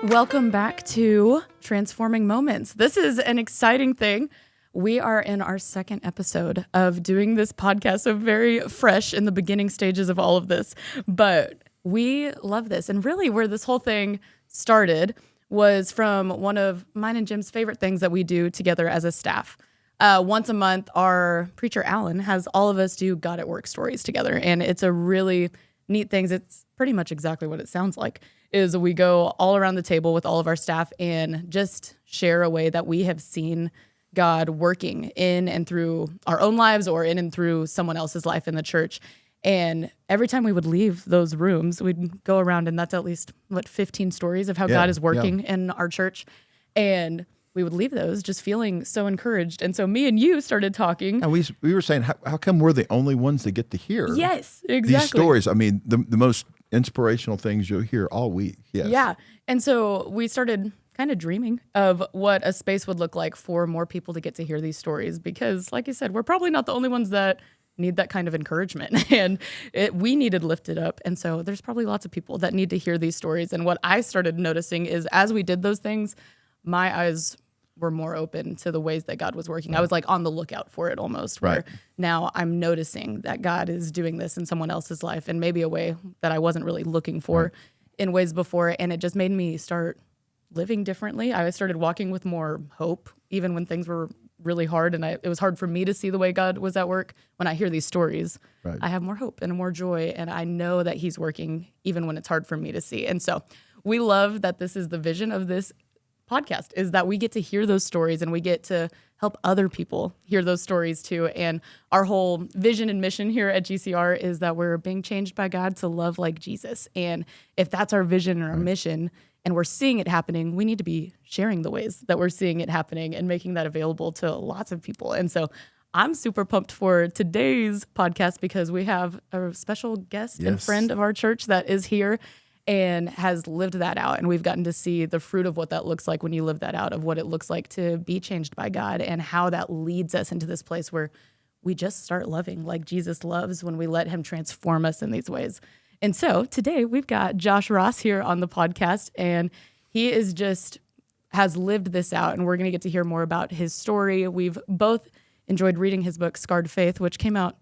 Welcome back to Transforming Moments. This is an exciting thing. We are in our second episode of doing this podcast, so very fresh in the beginning stages of all of this. But we love this. And really where this whole thing started was from one of mine and Jim's favorite things that we do together as a staff. Once a month, our preacher, Alan, has all of us do God at Work stories together. And it's a really neat thing. It's pretty much exactly what it sounds like, is we go all around the table with all of our staff and just share a way that we have seen God working in and through our own lives or in and through someone else's life in the church. And every time we would leave those rooms, we'd go around, and that's at least, 15 stories of how God is working in our church. And we would leave those just feeling so encouraged. And so me and you started talking. And we were saying, how come we're the only ones that get to hear yes, exactly. these stories? I mean, the most inspirational things you'll hear all week. Yes. Yeah. And so we started kind of dreaming of what a space would look like for more people to get to hear these stories. Because like you said, we're probably not the only ones that need that kind of encouragement, and we needed lifted up. And so there's probably lots of people that need to hear these stories. And what I started noticing is as we did those things, my eyes were more open to the ways that God was working. I was like on the lookout for it almost, where now I'm noticing that God is doing this in someone else's life, and maybe a way that I wasn't really looking for in ways before. And it just made me start living differently. I started walking with more hope, even when things were really hard. And it was hard for me to see the way God was at work. When I hear these stories, I have more hope and more joy. And I know that he's working even when it's hard for me to see. And so we love that this is the vision of this podcast, is that we get to hear those stories and we get to help other people hear those stories too. And our whole vision and mission here at GCR is that we're being changed by God to love like Jesus. And if that's our vision or our mission and we're seeing it happening, we need to be sharing the ways that we're seeing it happening and making that available to lots of people. And so I'm super pumped for today's podcast because we have a special guest and friend of our church that is here and has lived that out. And we've gotten to see the fruit of what that looks like when you live that out, of what it looks like to be changed by God and how that leads us into this place where we just start loving like Jesus loves when we let him transform us in these ways. And so today we've got Josh Ross here on the podcast, and he has lived this out, and we're going to get to hear more about his story. We've both enjoyed reading his book, Scarred Faith, which came out,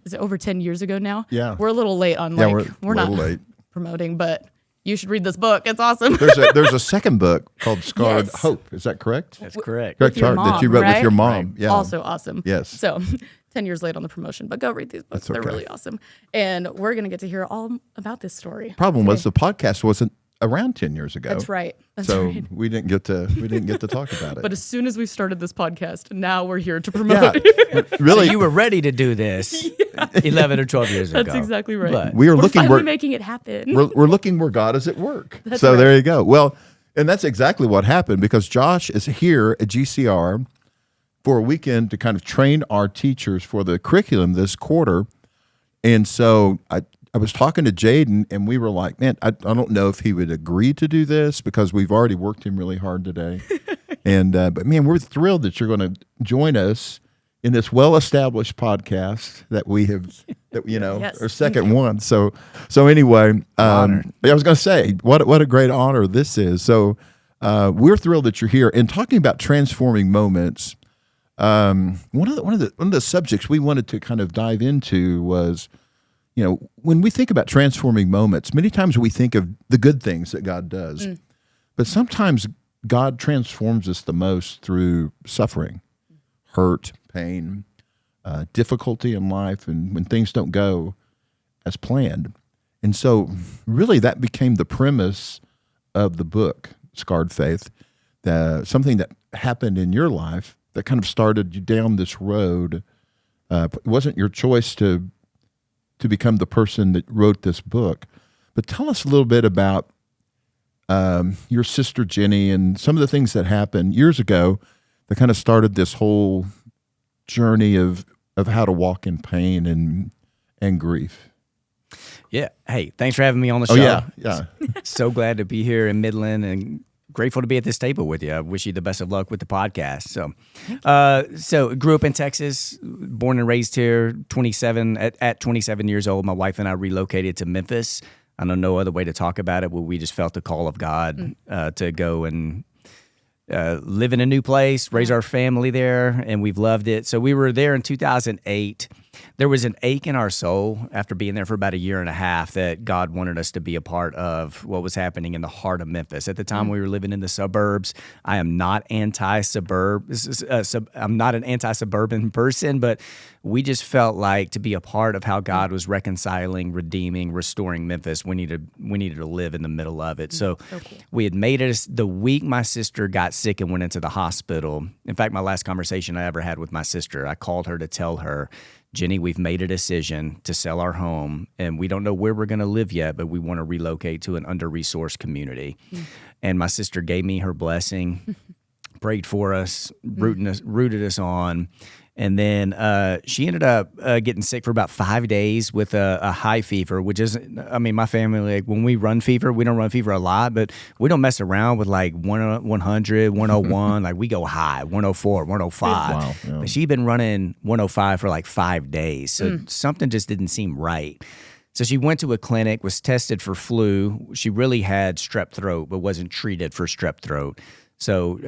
is it over 10 years ago now? Yeah. We're a little late on we're not late promoting, but you should read this book. It's awesome. There's a second book called Scarred Hope. Is that correct? That's correct. With your mom, that you wrote right? with your mom. Yeah. Also awesome. Yes. So 10 years late on the promotion, but go read these books. That's okay. They're really awesome. And we're going to get to hear all about this story. Problem was the podcast wasn't around 10 years ago. That's right. We didn't get to talk about it. But as soon as we started this podcast, now we're here to promote it. Really, So you were ready to do this 11 or 12 years ago. That's exactly right. But we're finally making it happen. We're looking where God is at work. That's so right. there you go. Well, and that's exactly what happened, because Josh is here at GCR for a weekend to kind of train our teachers for the curriculum this quarter. And so I was talking to Jaden, and we were like, man, I don't know if he would agree to do this because we've already worked him really hard today. And but man, we're thrilled that you're going to join us in this well-established podcast that we have, Yes, our second one. So anyway, I was going to say, what a great honor this is. So we're thrilled that you're here. And talking about transforming moments, one of the subjects we wanted to kind of dive into was, when we think about transforming moments, many times we think of the good things that God does, but sometimes God transforms us the most through suffering, hurt, pain, difficulty in life, and when things don't go as planned. And so really that became the premise of the book, Scarred Faith, something that happened in your life that kind of started you down this road. It wasn't your choice to become the person that wrote this book. But tell us a little bit about your sister Jenny and some of the things that happened years ago that kind of started this whole journey of how to walk in pain and grief. Yeah. Hey, thanks for having me on the show. Oh, yeah. So glad to be here in Midland and grateful to be at this table with you. I wish you the best of luck with the podcast. So grew up in Texas, born and raised here, 27 years old. My wife and I relocated to Memphis I don't know other way to talk about it, but we just felt the call of God to go and live in a new place, raise our family there, and we've loved it. So we were there in 2008. There was an ache in our soul after being there for about a year and a half that God wanted us to be a part of what was happening in the heart of Memphis. At the time, we were living in the suburbs. I am not I'm not an anti-suburban person, but we just felt like to be a part of how God was reconciling, redeeming, restoring Memphis, we needed to live in the middle of it. So cool. we had made it the week my sister got sick and went into the hospital. In fact, my last conversation I ever had with my sister, I called her to tell her, Jenny, we've made a decision to sell our home, and we don't know where we're going to live yet, but we want to relocate to an under-resourced community. And my sister gave me her blessing, prayed for us, rooted us on. And then she ended up getting sick for about 5 days with a high fever, which is, I mean, my family, like when we run fever, we don't run fever a lot, but we don't mess around with like 100, 101. Like we go high, 104, 105. Wow, yeah. But she'd been running 105 for like 5 days. So something just didn't seem right. So she went to a clinic, was tested for flu. She really had strep throat, but wasn't treated for strep throat. So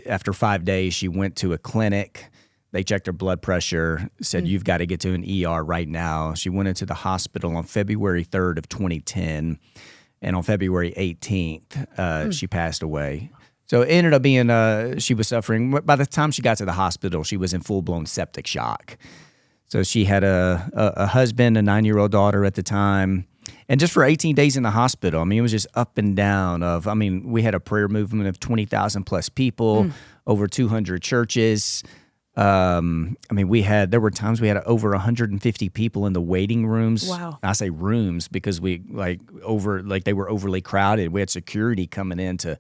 after 5 days, she went to a clinic. They checked her blood pressure, said, you've got to get to an ER right now. She went into the hospital on February 3rd of 2010, and on February 18th, she passed away. So it ended up being, she was suffering. By the time she got to the hospital, she was in full-blown septic shock. So she had a husband, a 9-year-old daughter at the time. And just for 18 days in the hospital, I mean, it was just up and down we had a prayer movement of 20,000 plus people, over 200 churches. There were times we had over 150 people in the waiting rooms. Wow. I say rooms because they were overly crowded. We had security coming in to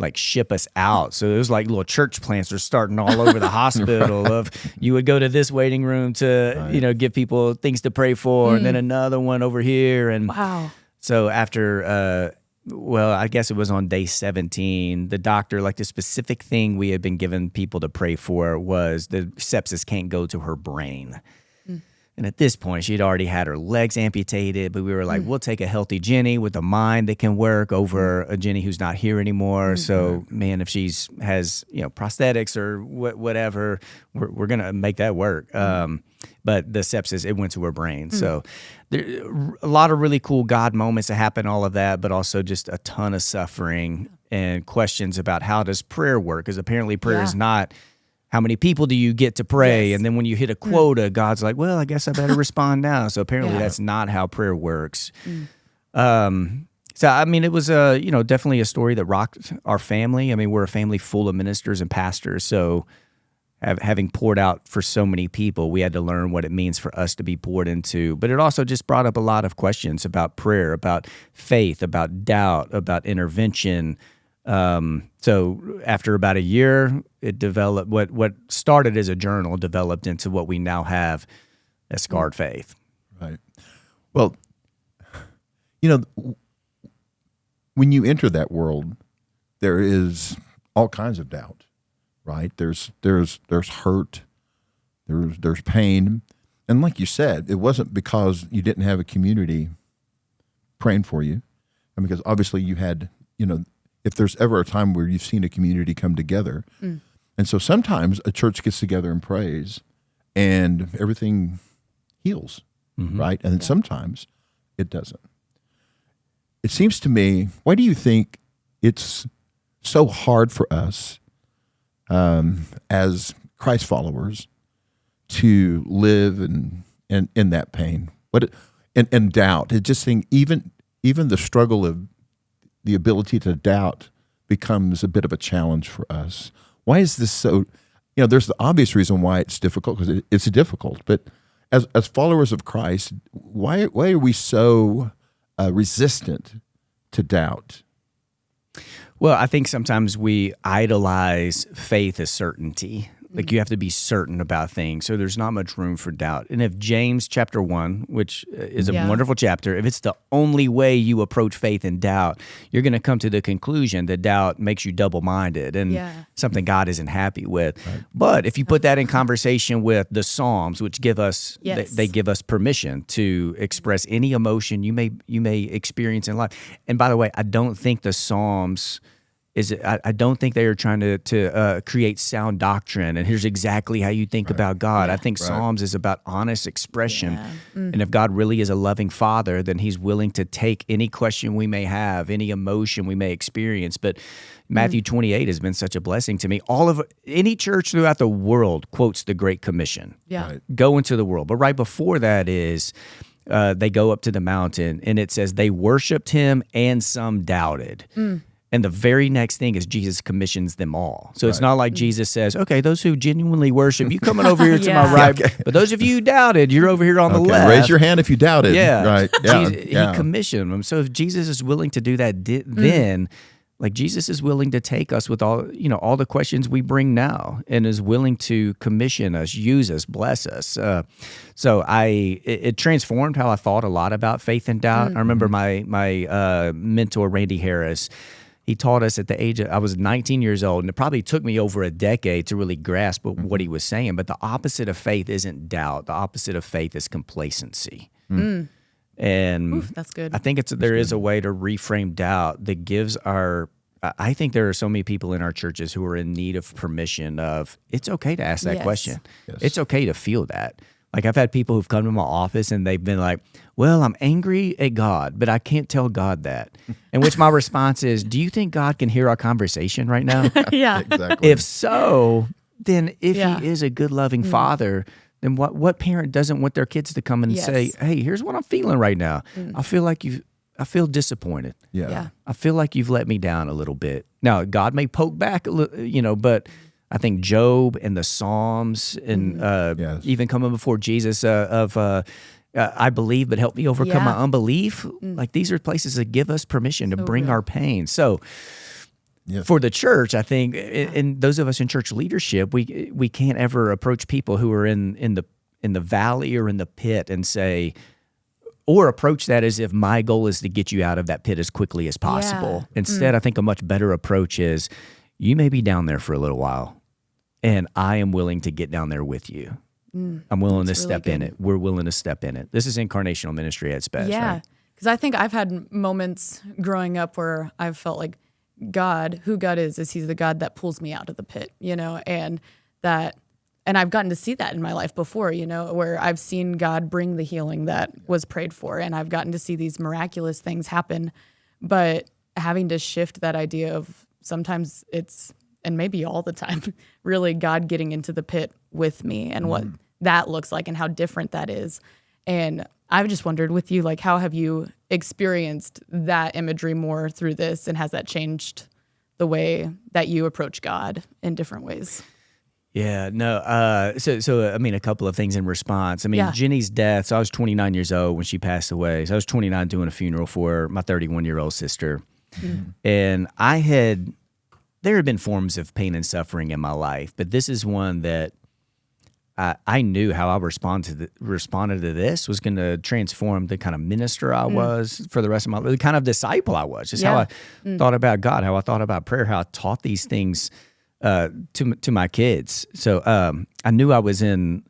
like ship us out. So it was like little church plants are starting all over the hospital of you would go to this waiting room to, give people things to pray for, and then another one over here. And Wow. so after, I guess it was on day 17, the doctor, like the specific thing we had been given people to pray for was the sepsis can't go to her brain. And at this point, she'd already had her legs amputated, but we were like, we'll take a healthy Jenny with a mind that can work over a Jenny who's not here anymore. So, man, if she has, prosthetics or whatever, we're going to make that work. But the sepsis, it went to her brain. So there a lot of really cool God moments that happen, all of that, but also just a ton of suffering and questions about how does prayer work? Because apparently prayer is not how many people do you get to pray? Yes. And then when you hit a quota, God's like, well, I guess I better respond now. So apparently that's not how prayer works. So, I mean, it was definitely a story that rocked our family. I mean, we're a family full of ministers and pastors. So having poured out for so many people, we had to learn what it means for us to be poured into. But it also just brought up a lot of questions about prayer, about faith, about doubt, about intervention. So after about a year, it developed what started as a journal developed into what we now have as Scarred Faith. Right. Well, when you enter that world, there is all kinds of doubt, right? There's hurt, there's pain. And like you said, it wasn't because you didn't have a community praying for you. And because obviously you had, if there's ever a time where you've seen a community come together. And so sometimes a church gets together and prays and everything heals, right? And then sometimes it doesn't. It seems to me, why do you think it's so hard for us as Christ followers to live in that pain? And doubt. It just think even the struggle of the ability to doubt becomes a bit of a challenge for us. Why is this so? There's the obvious reason why it's difficult, because it's difficult. But as followers of Christ, why are we so resistant to doubt? Well, I think sometimes we idolize faith as certainty. Like you have to be certain about things. So there's not much room for doubt. And if James chapter 1, which is a wonderful chapter, if it's the only way you approach faith and doubt, you're going to come to the conclusion that doubt makes you double-minded and something God isn't happy with. Right. But if you put that in conversation with the Psalms, which give us, they give us permission to express any emotion you may experience in life. And by the way, I don't think the Psalms I don't think they are trying to create sound doctrine and here's exactly how you think about God. I think Psalms is about honest expression. And if God really is a loving Father, then he's willing to take any question we may have, any emotion we may experience. But Matthew 28 has been such a blessing to me. Any church throughout the world quotes the Great Commission. Go into the world. But right before that is they go up to the mountain and it says they worshiped him and some doubted. And the very next thing is Jesus commissions them all. So it's not like Jesus says, okay, those who genuinely worship, you coming over here to my right. But those of you who doubted, you're over here on the left. Raise your hand if you doubted. Right. He commissioned them. So if Jesus is willing to do that then, like Jesus is willing to take us with all the questions we bring now and is willing to commission us, use us, bless us. So it transformed how I thought a lot about faith and doubt. I remember my mentor, Randy Harris. He taught us at the age I was 19 years old, and it probably took me over a decade to really grasp what he was saying. But the opposite of faith isn't doubt. The opposite of faith is complacency. And that's good. I think there is a way to reframe doubt that gives I think there are so many people in our churches who are in need of permission of, it's okay to ask that question. It's okay to feel that. Like I've had people who've come to my office and they've been like, well, I'm angry at God, but I can't tell God that. In which my response is, do you think God can hear our conversation right now? Exactly. If so, then if he is a good, loving father, then what parent doesn't want their kids to come and say, hey, here's what I'm feeling right now. I feel disappointed. I feel like you've let me down a little bit. Now, God may poke back a little, but I think Job and the Psalms and even coming before Jesus I believe, but help me overcome my unbelief. Like these are places that give us permission to bring our pain. So for the church, I think, and those of us in church leadership, we can't ever approach people who are in the valley or in the pit and say, or approach that as if my goal is to get you out of that pit as quickly as possible. Instead, I think a much better approach is, you may be down there for a little while, and I am willing to get down there with you. I'm willing to step in it. We're willing to step in it. This is incarnational ministry at its best. Yeah, because I think I've had moments growing up where I've felt like who God is he's the God that pulls me out of the pit, and I've gotten to see that in my life before, where I've seen God bring the healing that was prayed for, and I've gotten to see these miraculous things happen. But having to shift that idea of sometimes it's, and maybe all the time, really God getting into the pit with me and what that looks like and how different that is. And I've just wondered with you, like, how have you experienced that imagery more through this, and has that changed the way that you approach God in different ways? Yeah, no. So I mean, a couple of things in response. I mean, Jenny's death. So I was 29 years old when she passed away. So I was 29 doing a funeral for my 31-year-old sister. And there had been forms of pain and suffering in my life, but this is one that I knew how I responded to this was going to transform the kind of minister I was for the rest of my life, the kind of disciple I was, just how I thought about God, how I thought about prayer, how I taught these things to my kids. So I knew I was in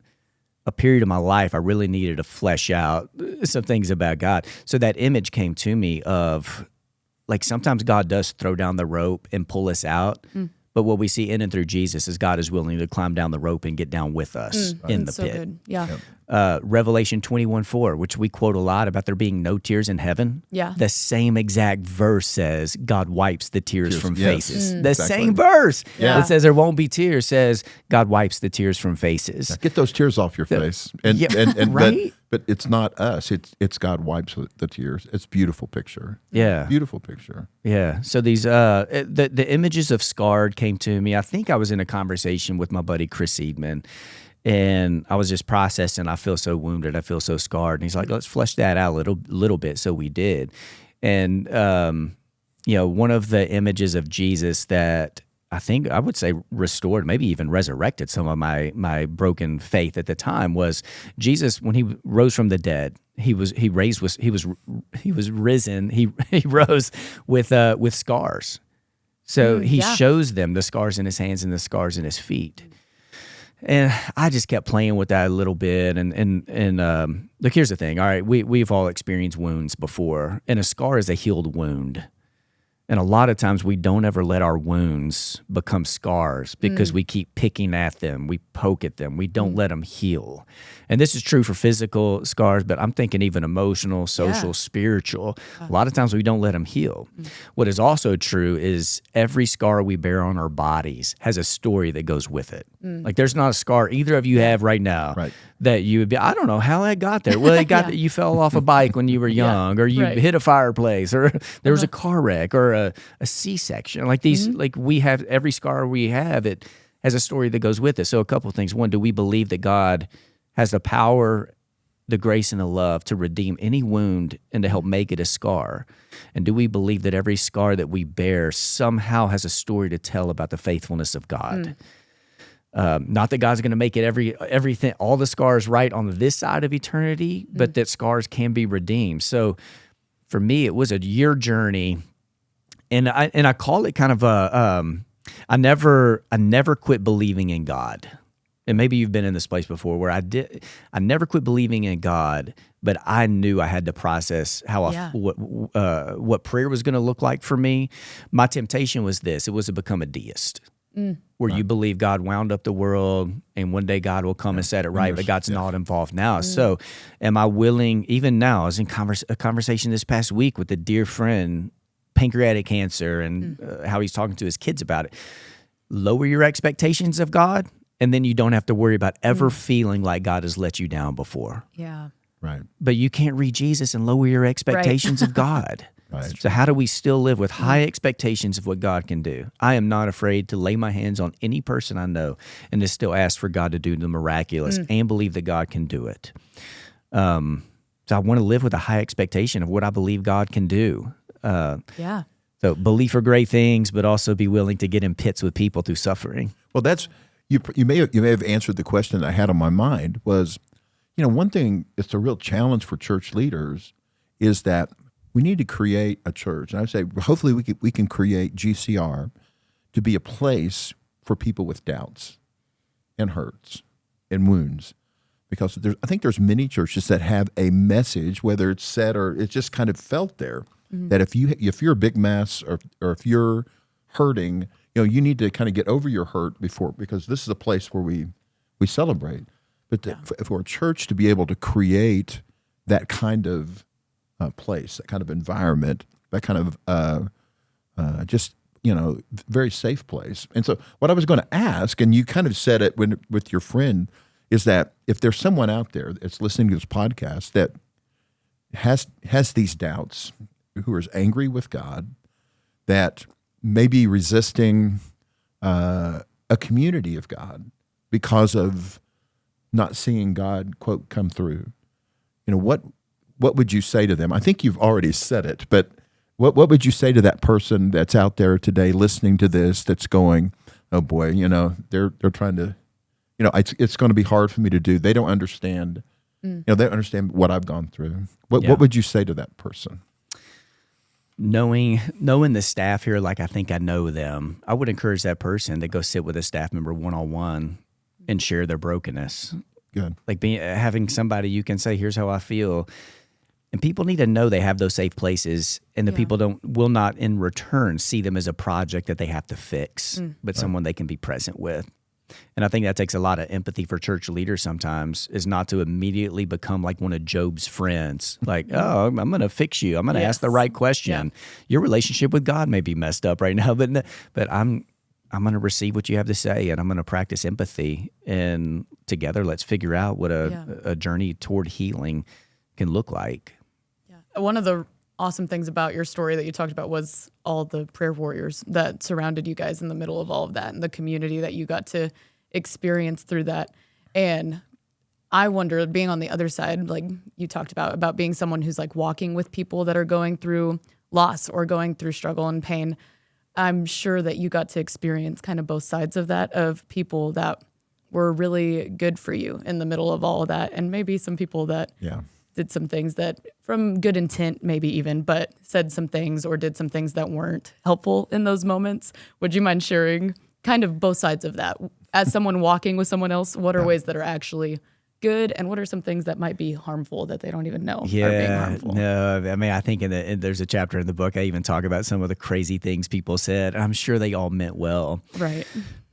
a period of my life I really needed to flesh out some things about God. So that image came to me of, like, sometimes God does throw down the rope and pull us out. But what we see in and through Jesus is God is willing to climb down the rope and get down with us in the pit. Good. Yeah. Revelation 21:4, which we quote a lot about there being no tears in heaven. Yeah. The same exact verse says God wipes the tears from faces. The Exactly. same verse Yeah. that says there won't be tears says God wipes the tears from faces. Get those tears off your face. And right? but it's not us. It's God wipes the tears. It's a beautiful picture. Yeah. Beautiful picture. Yeah. So these the images of scarred came to me. I think I was in a conversation with my buddy Chris Seidman, and I was just processing. I feel so wounded. I feel so scarred. And he's like, let's flesh that out a little bit. So we did. And one of the images of Jesus that I think I would say restored, maybe even resurrected some of my broken faith at the time was Jesus when he rose from the dead. He was risen. He rose with scars. So he shows them the scars in his hands and the scars in his feet. And I just kept playing with that a little bit. And look, here's the thing. All right, we've all experienced wounds before, and a scar is a healed wound. And a lot of times we don't ever let our wounds become scars because we keep picking at them. We poke at them. We don't let them heal. And this is true for physical scars, but I'm thinking even emotional, social, spiritual. A lot of times we don't let them heal. What is also true is every scar we bear on our bodies has a story that goes with it. Like there's not a scar either of you have right now that you would be, I don't know how that got there. Well, it got that you fell off a bike when you were young or you hit a fireplace or there was a car wreck or a C-section. Like these, like we have, every scar we have, it has a story that goes with it. So a couple of things. One, do we believe that God has the power, the grace, and the love to redeem any wound and to help make it a scar? And do we believe that every scar that we bear somehow has a story to tell about the faithfulness of God? Not that God's going to make it everything, all the scars right on this side of eternity, but that scars can be redeemed. So for me, it was a year journey, and I call it kind of I never quit believing in God. And maybe you've been in this place before where I never quit believing in God, but I knew I had to process how what prayer was going to look like for me. My temptation was this: it was to become a deist, where you believe God wound up the world and one day God will come and set it right, but God's not involved now. So am I willing, even now, I was in a conversation this past week with a dear friend, pancreatic cancer, and how he's talking to his kids about it. Lower your expectations of God, and then you don't have to worry about ever feeling like God has let you down before. Yeah. Right. But you can't read Jesus and lower your expectations of God. Right. So how do we still live with high expectations of what God can do? I am not afraid to lay my hands on any person I know and to still ask for God to do the miraculous and believe that God can do it. So I want to live with a high expectation of what I believe God can do. So believe for great things, but also be willing to get in pits with people through suffering. Well, that's you may have answered the question I had on my mind was, one thing that's a real challenge for church leaders is that we need to create a church. And I say, hopefully we can create GCR to be a place for people with doubts and hurts and wounds. Because I think there's many churches that have a message, whether it's said or it's just kind of felt there, that if you're a big mess or if you're hurting, you need to kind of get over your hurt because this is a place where we celebrate. But for a church to be able to create that kind of place, that kind of environment, that kind of just very safe place. And so what I was going to ask, and you kind of said it with your friend, is that if there's someone out there that's listening to this podcast that has these doubts, who is angry with God, that may be resisting a community of God because of not seeing God, quote, come through, what would you say to them? I think you've already said it, but what would you say to that person that's out there today listening to this that's going, oh boy, they're trying to, it's going to be hard for me to do. They don't understand. They don't understand what I've gone through. What would you say to that person? Knowing the staff here, like I think I know them, I would encourage that person to go sit with a staff member one-on-one and share their brokenness. Good. Like having somebody you can say, here's how I feel. And people need to know they have those safe places, and the people will not in return see them as a project that they have to fix, but someone they can be present with. And I think that takes a lot of empathy for church leaders sometimes, is not to immediately become like one of Job's friends. Like, oh, I'm going to fix you. I'm going to ask the right question. Your relationship with God may be messed up right now, but I'm going to receive what you have to say, and I'm going to practice empathy. And together, let's figure out what a journey toward healing can look like. Yeah. One of the awesome things about your story that you talked about was all the prayer warriors that surrounded you guys in the middle of all of that, and the community that you got to experience through that. And I wonder, being on the other side, like you talked about being someone who's like walking with people that are going through loss or going through struggle and pain, I'm sure that you got to experience kind of both sides of that, of people that were really good for you in the middle of all of that, and maybe some people that Yeah. did some things that, from good intent maybe even, but said some things or did some things that weren't helpful in those moments. Would you mind sharing kind of both sides of that? As someone walking with someone else, what are ways that are actually good, and what are some things that might be harmful that they don't even know are being harmful? No, I mean, I think there's a chapter in the book I even talk about some of the crazy things people said. I'm sure they all meant well. Right.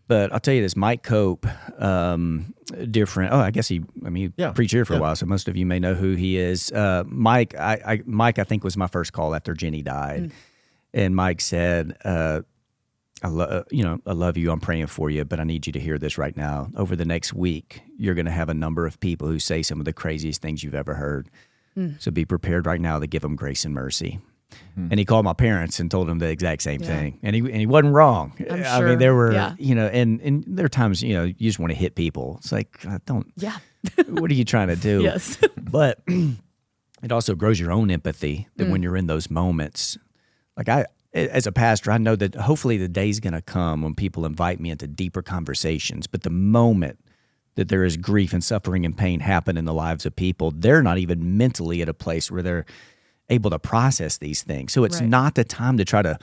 But I'll tell you this, Mike Cope, dear friend. Oh, I guess he preached here for a while, so most of you may know who he is. Mike, I think was my first call after Jenny died, and Mike said, I love you. I'm praying for you, but I need you to hear this right now. Over the next week, you're going to have a number of people who say some of the craziest things you've ever heard. So be prepared right now to give them grace and mercy. And he called my parents and told them the exact same thing. And he wasn't wrong. I'm I sure. mean, there were, Yeah. and there are times, you just want to hit people. It's like, don't, Yeah. what are you trying to do? Yes. But it also grows your own empathy that when you're in those moments, like as a pastor, I know that hopefully the day's going to come when people invite me into deeper conversations. But the moment that there is grief and suffering and pain happen in the lives of people, they're not even mentally at a place where they're able to process these things. So it's Right. not the time to try to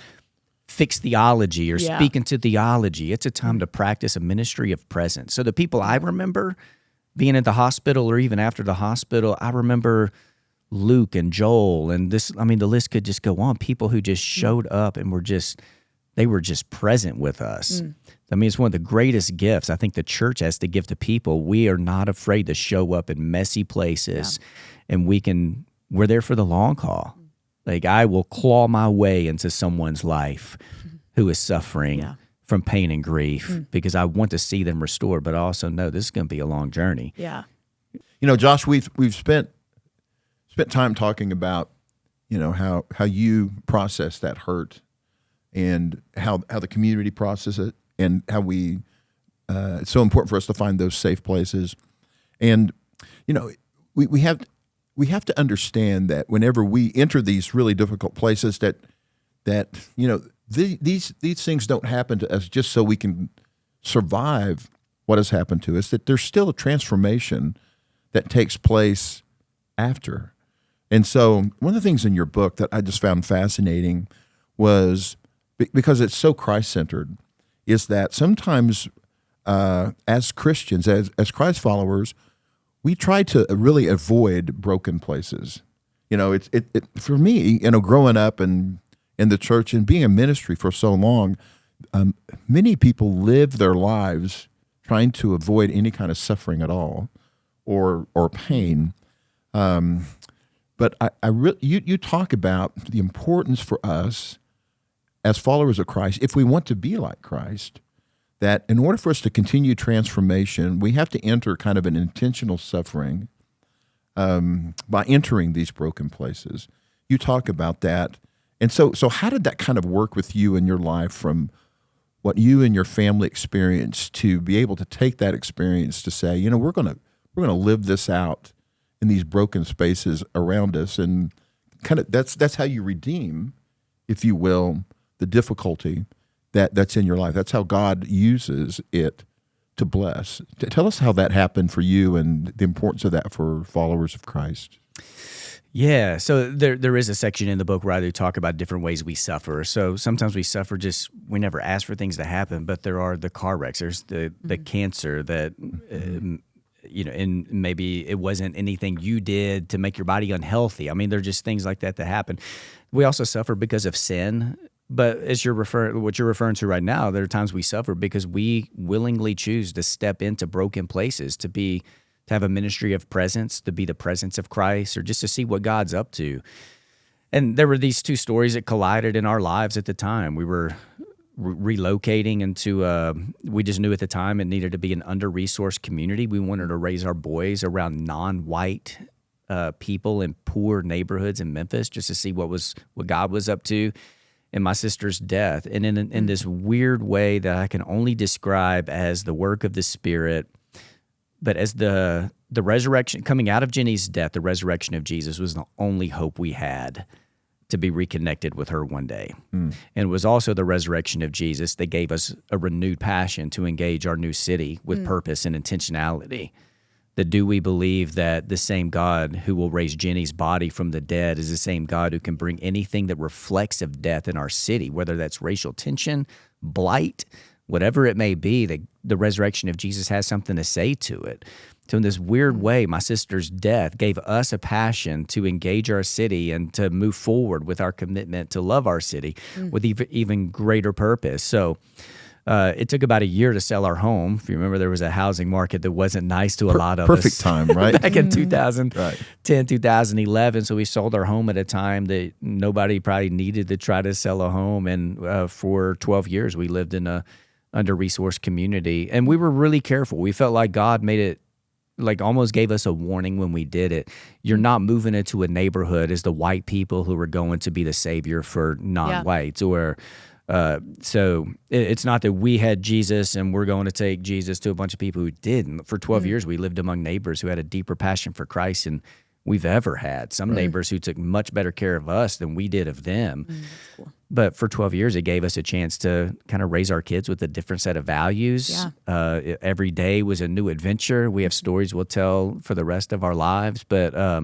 fix theology or Yeah. speak into theology. It's a time to practice a ministry of presence. So the people I remember being at the hospital or even after the hospital, I remember Luke and Joel and the list could just go on. People who just showed up and they were just present with us. I mean, it's one of the greatest gifts I think the church has to give to people. We are not afraid to show up in messy places, and we're there for the long haul. Like, I will claw my way into someone's life who is suffering from pain and grief because I want to see them restored, but I also know this is going to be a long journey. Yeah. Josh, we've spent time talking about, how you process that hurt and how the community processes it, and how it's so important for us to find those safe places. And, we have to understand that whenever we enter these really difficult places that these things don't happen to us just so we can survive what has happened to us, that there's still a transformation that takes place after. And so one of the things in your book that I just found fascinating was, because it's so Christ-centered, is that sometimes as Christians, as Christ followers, we try to really avoid broken places. It for me, growing up in the church and being in ministry for so long, many people live their lives trying to avoid any kind of suffering at all, or pain. But you talk about the importance for us as followers of Christ, if we want to be like Christ, that in order for us to continue transformation, we have to enter kind of an intentional suffering by entering these broken places. You talk about that. And so how did that kind of work with you in your life, from what you and your family experienced, to be able to take that experience to say, we're going to live this out in these broken spaces around us, and kind of that's how you redeem, if you will, the difficulty that's in your life. That's how God uses it to bless. Tell us how that happened for you and the importance of that for followers of Christ. Yeah, so there is a section in the book where I do talk about different ways we suffer. So sometimes we suffer we never ask for things to happen, but there are the car wrecks, there's the cancer that, and maybe it wasn't anything you did to make your body unhealthy. I mean, there are just things like that happen. We also suffer because of sin. But as what you're referring to right now, there are times we suffer because we willingly choose to step into broken places, to have a ministry of presence, to be the presence of Christ, or just to see what God's up to. And there were these two stories that collided in our lives at the time. We were relocating into we just knew at the time it needed to be an under-resourced community. We wanted to raise our boys around non-white people in poor neighborhoods in Memphis, just to see what God was up to. And my sister's death, and in this weird way that I can only describe as the work of the Spirit, but as the resurrection, coming out of Jenny's death, the resurrection of Jesus was the only hope we had to be reconnected with her one day. And it was also the resurrection of Jesus that gave us a renewed passion to engage our new city with purpose and intentionality. That do we believe that the same God who will raise Jenny's body from the dead is the same God who can bring anything that reflects of death in our city, whether that's racial tension, blight, whatever it may be, that the resurrection of Jesus has something to say to it. So in this weird way, my sister's death gave us a passion to engage our city and to move forward with our commitment to love our city with even greater purpose. So it took about a year to sell our home. If you remember, there was a housing market that wasn't nice to a lot of us. Perfect time, right? Back in 2010, 2011. So we sold our home at a time that nobody probably needed to try to sell a home. And for 12 years, we lived in a under-resourced community. And we were really careful. We felt like God made it, like almost gave us a warning when we did it. You're not moving into a neighborhood as the white people who were going to be the savior for non-whites. Or so it's not that we had Jesus and we're going to take Jesus to a bunch of people who didn't. For 12 years, we lived among neighbors who had a deeper passion for Christ than we've ever had. Some neighbors who took much better care of us than we did of them. That's cool. But for 12 years, it gave us a chance to kind of raise our kids with a different set of values. Every day was a new adventure. We have stories we'll tell for the rest of our lives. But I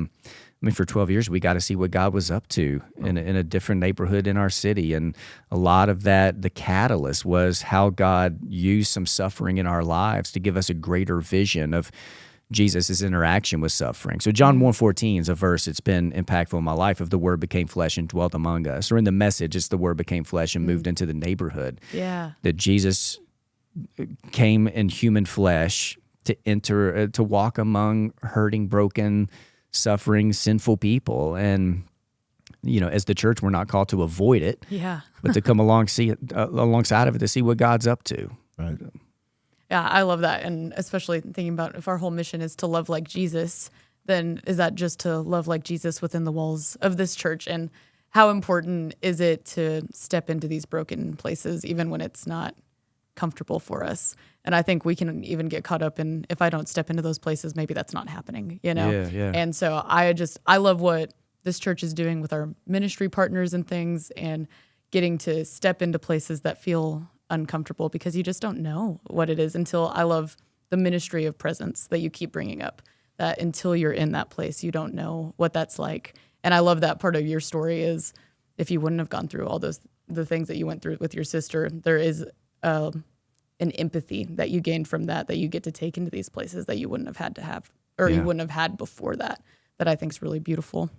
mean, for 12 years, we got to see what God was up to in a different neighborhood in our city. And a lot of that, the catalyst was how God used some suffering in our lives to give us a greater vision of Jesus' interaction with suffering. So John 1:14 is a verse that's been impactful in my life of the Word became flesh and dwelt among us. Or in the Message, it's the Word became flesh and moved into the neighborhood. Yeah. That Jesus came in human flesh to enter, to walk among hurting, broken, suffering, sinful people. And, you know, as the church, we're not called to avoid it, but to come alongside of it to see what God's up to. Right. Yeah, I love that. And especially thinking about if our whole mission is to love like Jesus, then is that just to love like Jesus within the walls of this church? And how important is it to step into these broken places, even when it's not comfortable for us? And I think we can even get caught up in, if I don't step into those places, maybe that's not happening, you know? Yeah. And so I love what this church is doing with our ministry partners and things, and getting to step into places that feel uncomfortable because you just don't know what it is until I love the ministry of presence that you keep bringing up, that until you're in that place, you don't know what that's like. And I love that part of your story is if you wouldn't have gone through all the things that you went through with your sister, there is an empathy that you gained from that you get to take into these places that you wouldn't have had to have, or you wouldn't have had before that I think is really beautiful.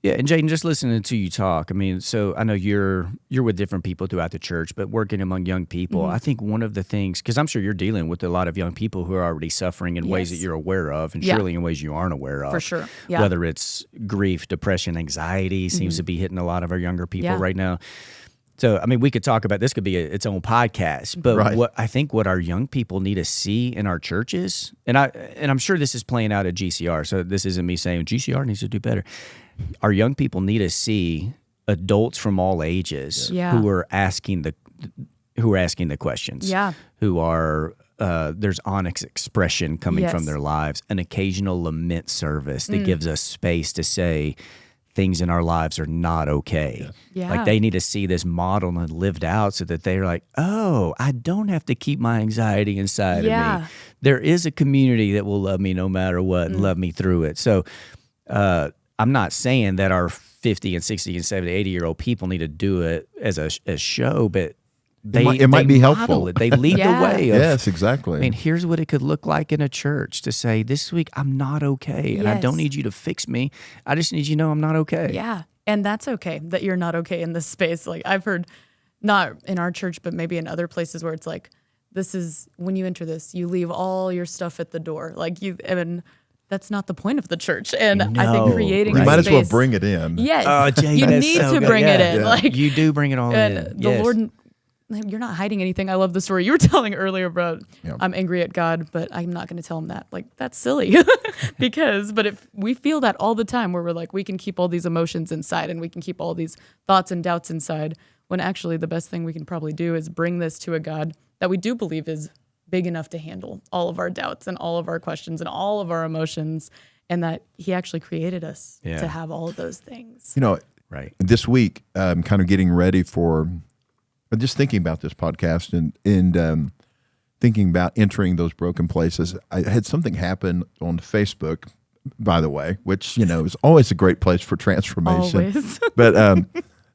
Yeah, and Jaden, just listening to you talk, I mean, so I know you're with different people throughout the church, but working among young people, I think one of the things, because I'm sure you're dealing with a lot of young people who are already suffering in ways that you're aware of, and surely in ways you aren't aware of. For sure. Yeah. Whether it's grief, depression, anxiety seems to be hitting a lot of our younger people right now. So, I mean, we could talk about this, could be its own podcast, but what our young people need to see in our churches, and I'm sure this is playing out at GCR, so this isn't me saying GCR needs to do better. Our young people need to see adults from all ages who are asking the questions, who are there's honest expression coming from their lives, an occasional lament service that gives us space to say things in our lives are not okay. Like they need to see this modeled and lived out so that they're like, oh, I don't have to keep my anxiety inside of me. There is a community that will love me no matter what and love me through it. So I'm not saying that our 50 and 60 and 70, 80-year-old people need to do it as a show, but it might be helpful. They lead the way. Yes, exactly. I mean, here's what it could look like in a church to say, this week, I'm not okay. And I don't need you to fix me. I just need you to know I'm not okay. Yeah. And that's okay that you're not okay in this space. Like I've heard, not in our church, but maybe in other places where it's like, this is, when you enter this, you leave all your stuff at the door. Like that's not the point of the church. And I think creating you might as well space, bring it in. Yes. Oh, Jay, you need to bring it in. Like you do bring it all in. The Lord, you're not hiding anything. I love the story you were telling earlier about I'm angry at God, but I'm not going to tell him that. Like, that's silly. But if we feel that all the time where we're like, we can keep all these emotions inside and we can keep all these thoughts and doubts inside, when actually the best thing we can probably do is bring this to a God that we do believe is big enough to handle all of our doubts and all of our questions and all of our emotions, and that he actually created us to have all of those things. You know, Right. this week, kind of getting ready for, just thinking about this podcast and thinking about entering those broken places. I had something happen on Facebook, by the way, which is always a great place for transformation. Always. But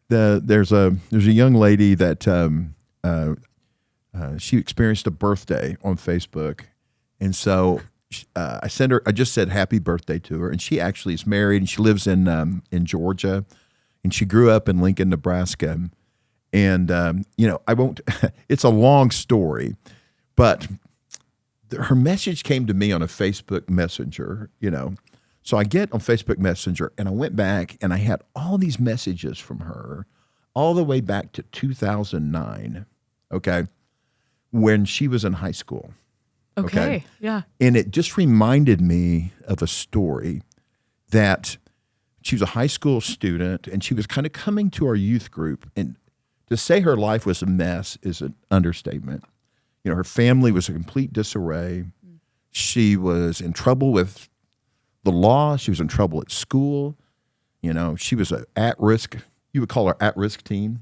there's a young lady that she experienced a birthday on Facebook, and so I just said happy birthday to her, and she actually is married and she lives in Georgia, and she grew up in Lincoln, Nebraska, and I won't. It's a long story, but her message came to me on a Facebook Messenger. So I get on Facebook Messenger, and I went back and I had all these messages from her, all the way back to 2009. Okay, when she was in high school. Okay. Yeah. And it just reminded me of a story that she was a high school student and she was kind of coming to our youth group. And to say her life was a mess is an understatement. Her family was a complete disarray. She was in trouble with the law. She was in trouble at school. She was an at-risk, you would call her at-risk teen.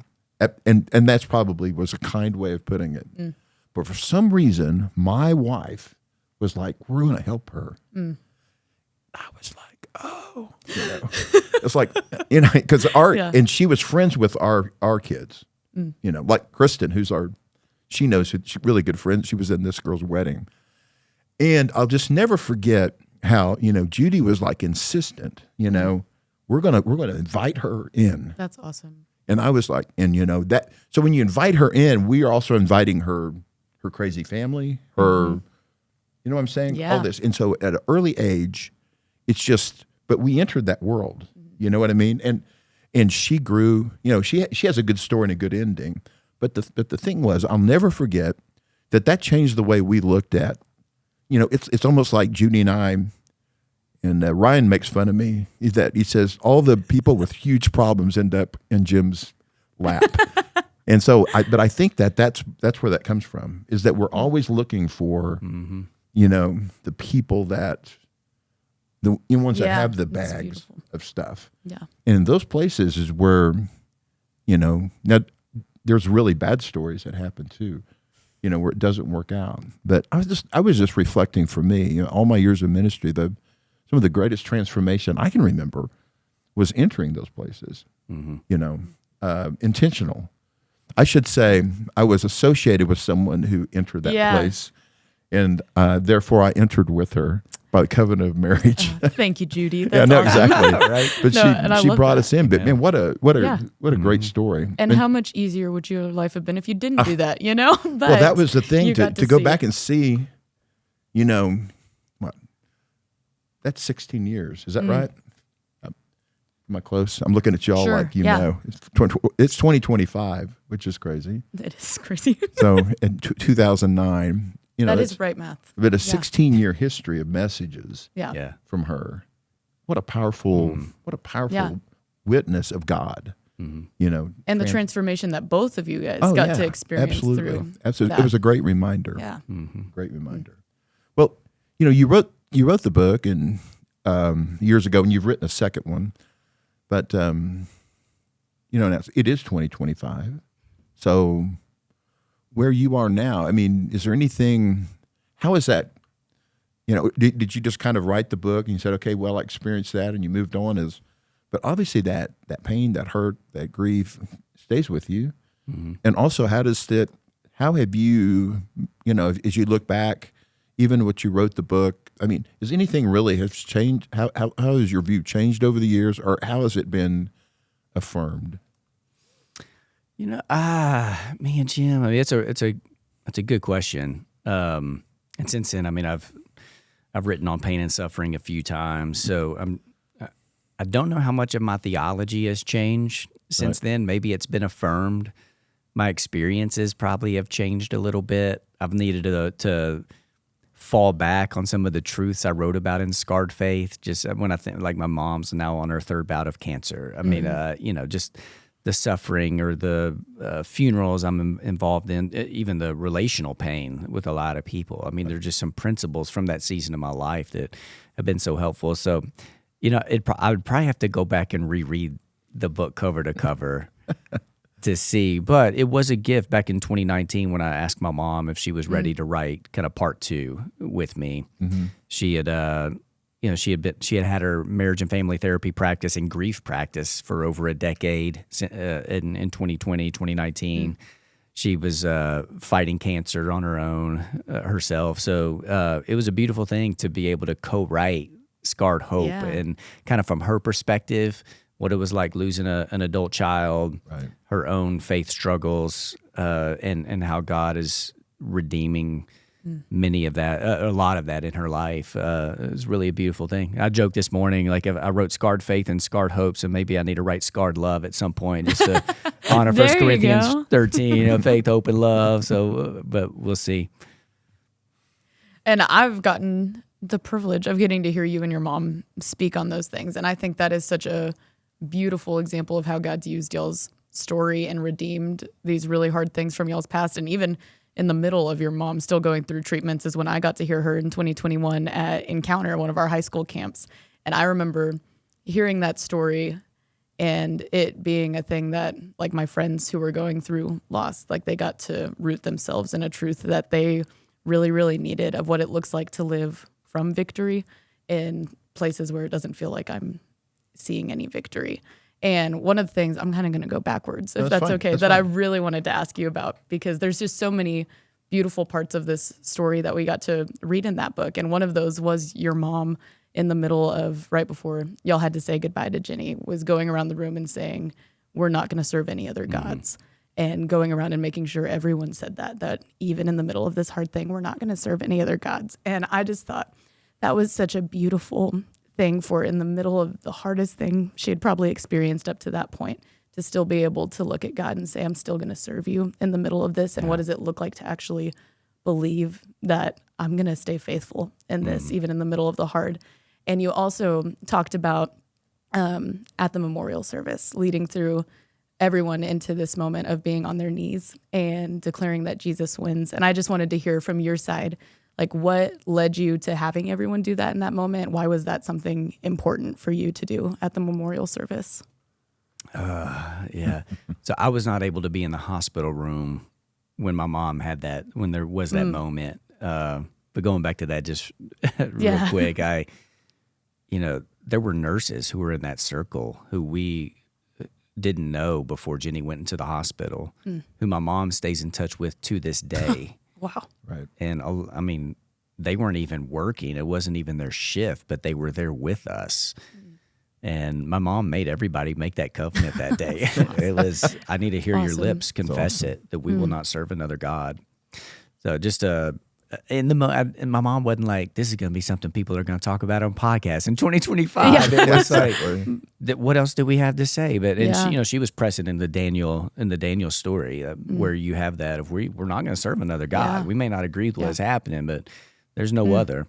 And that's probably was a kind way of putting it. But for some reason, my wife was like, we're going to help her. I was like, oh, it's like, because and she was friends with our kids, like Kristen, she knows she's really good friends. She was in this girl's wedding. And I'll just never forget how, Judy was like insistent, we're going to invite her in. That's awesome. And I was like, that, so when you invite her in, we are also inviting her crazy family, you know what I'm saying? Yeah. All this. And so at an early age, it's just, but we entered that world, you know what I mean? And she grew, she has a good story and a good ending. But the thing was, I'll never forget that changed the way we looked at, it's almost like Judy and I, and Ryan makes fun of me, is that he says all the people with huge problems end up in Jim's lap. And so, but I think that's where that comes from, is that we're always looking for, the people the ones that have the bags of stuff. Yeah. And in those places is where, now there's really bad stories that happen too, where it doesn't work out. But I was just reflecting for me, all my years of ministry, some of the greatest transformation I can remember was entering those places, intentional. I should say I was associated with someone who entered that place, and therefore I entered with her by the covenant of marriage. Thank you, Judy. That's no, awesome. exactly. Right? But she brought us in. But man, what a great story. And how much easier would your life have been if you didn't do that? But well, that was the thing to go back and see. What? That's 16 years. Is that right? Am I close? I'm looking at y'all like It's 2025, which is crazy. It is crazy. So in 2009, that is right math. But a 16-year history of messages from her. What a powerful witness of God. And the transformation that both of you guys got to experience through. Absolutely. It was a great reminder. Yeah. Great reminder. Well, you wrote the book and years ago, and you've written a second one. But, now it is 2025. So where you are now, I mean, is there anything, how is that, did you just kind of write the book and you said, okay, well, I experienced that and you moved on? But obviously that pain, that hurt, that grief stays with you. And also how have you, as you look back, even what you wrote the book, I mean, is anything really has changed? How has your view changed over the years, or how has it been affirmed? Man, Jim, I mean, it's a good question. And since then, I mean, I've written on pain and suffering a few times, so I don't know how much of my theology has changed since then. Maybe it's been affirmed. My experiences probably have changed a little bit. I've needed to fall back on some of the truths I wrote about in Scarred Faith. Just when I think, like, my mom's now on her third bout of cancer. I mean, just the suffering or the funerals I'm involved in, even the relational pain with a lot of people. I mean, there are just some principles from that season of my life that have been so helpful. So, I would probably have to go back and reread the book cover to cover to see. But it was a gift back in 2019 when I asked my mom if she was ready to write kind of part 2 with me. She had, she had had her marriage and family therapy practice and grief practice for over a decade in 2020, 2019. She was fighting cancer on her own herself. So it was a beautiful thing to be able to co-write Scarred Hope and kind of from her perspective, what it was like losing an adult child, her own faith struggles, and how God is redeeming many of that, a lot of that in her life. It was really a beautiful thing. I joked this morning, like I wrote Scarred Faith and Scarred Hope, so maybe I need to write Scarred Love at some point just to honor 1 Corinthians 13, faith, hope, and love. So, but we'll see. And I've gotten the privilege of getting to hear you and your mom speak on those things. And I think that is such a beautiful example of how God's used y'all's story and redeemed these really hard things from y'all's past. And even in the middle of your mom still going through treatments is when I got to hear her in 2021 at Encounter, one of our high school camps. And I remember hearing that story and it being a thing that, like, my friends who were going through loss, like, they got to root themselves in a truth that they really, really needed of what it looks like to live from victory in places where it doesn't feel like I'm seeing any victory. And one of the things, I'm kind of going to go backwards, if that's okay, that I really wanted to ask you about, because there's just so many beautiful parts of this story that we got to read in that book. And one of those was your mom in the middle of, right before y'all had to say goodbye to Jenny, was going around the room and saying, we're not going to serve any other gods. And going around and making sure everyone said that even in the middle of this hard thing, we're not going to serve any other gods. And I just thought that was such a beautiful thing for in the middle of the hardest thing she had probably experienced up to that point, to still be able to look at God and say, I'm still going to serve you in the middle of this. And what does it look like to actually believe that I'm going to stay faithful in this, even in the middle of the hard. And you also talked about at the memorial service, leading through everyone into this moment of being on their knees and declaring that Jesus wins. And I just wanted to hear from your side, like, what led you to having everyone do that in that moment? Why was that something important for you to do at the memorial service? Yeah. So I was not able to be in the hospital room when my mom had that, when there was that moment. But going back to that just real quick, there were nurses who were in that circle who we didn't know before Jenny went into the hospital, who my mom stays in touch with to this day. Wow. Right. And I mean, they weren't even working. It wasn't even their shift, but they were there with us. And my mom made everybody make that covenant that day. It was, I need to hear your lips confess it, that we will not serve another God. So just and my mom wasn't like, this is going to be something people are going to talk about on podcasts in 2025. It was like, what else do we have to say? But she was pressing in the Daniel story where you have that of we're not going to serve another God. We may not agree with what's happening, but there's no other.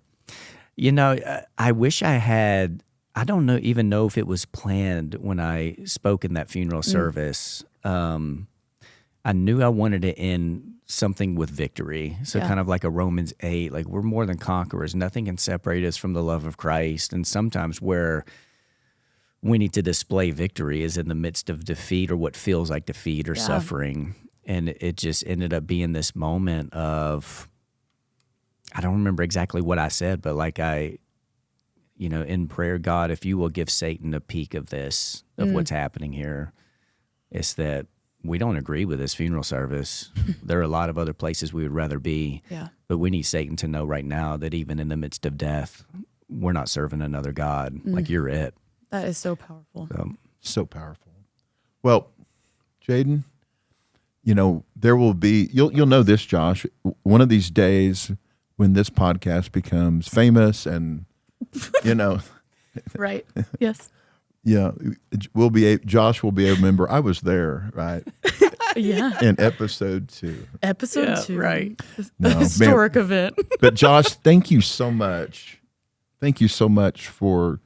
I wish I had. I don't even know if it was planned when I spoke in that funeral service. I knew I wanted to end something with victory. So kind of like a Romans 8, like we're more than conquerors. Nothing can separate us from the love of Christ. And sometimes where we need to display victory is in the midst of defeat or what feels like defeat or suffering. And it just ended up being this moment of, I don't remember exactly what I said, but like in prayer, God, if you will give Satan a peek of this, of what's happening here, it's that we don't agree with this funeral service. There are a lot of other places we would rather be, but we need Satan to know right now that even in the midst of death, we're not serving another God. Like, you're it. That is so powerful. So powerful. Well, Jaden, there will be, you'll know this, Josh, one of these days when this podcast becomes famous and, Right. Yes. Yeah, Josh will be able to remember. I was there, right? Yeah. In episode 2. Episode 2, right? The historic event. But Josh, thank you so much. Thank you so much for,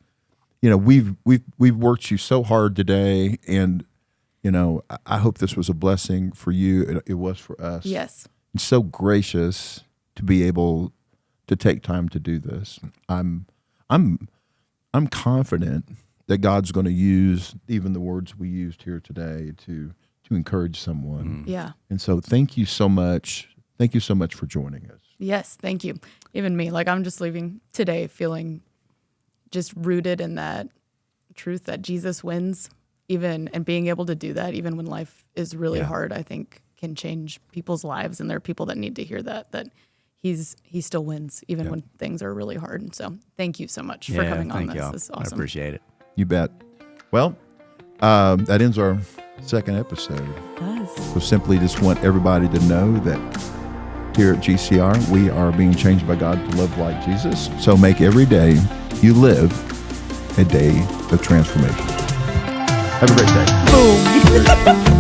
we've worked you so hard today, and I hope this was a blessing for you. It was for us. Yes. It's so gracious to be able to take time to do this. I'm confident that God's going to use even the words we used here today to encourage someone. Yeah. And so thank you so much. Thank you so much for joining us. Yes, thank you. Even me, like I'm just leaving today feeling just rooted in that truth that Jesus wins, even, and being able to do that even when life is really hard, I think can change people's lives. And there are people that need to hear that he still wins even when things are really hard. And so thank you so much for coming on this. It's awesome. I appreciate it. You bet. Well, that ends our second episode. So simply just want everybody to know that here at GCR, we are being changed by God to love like Jesus. So make every day you live a day of transformation. Have a great day. Boom.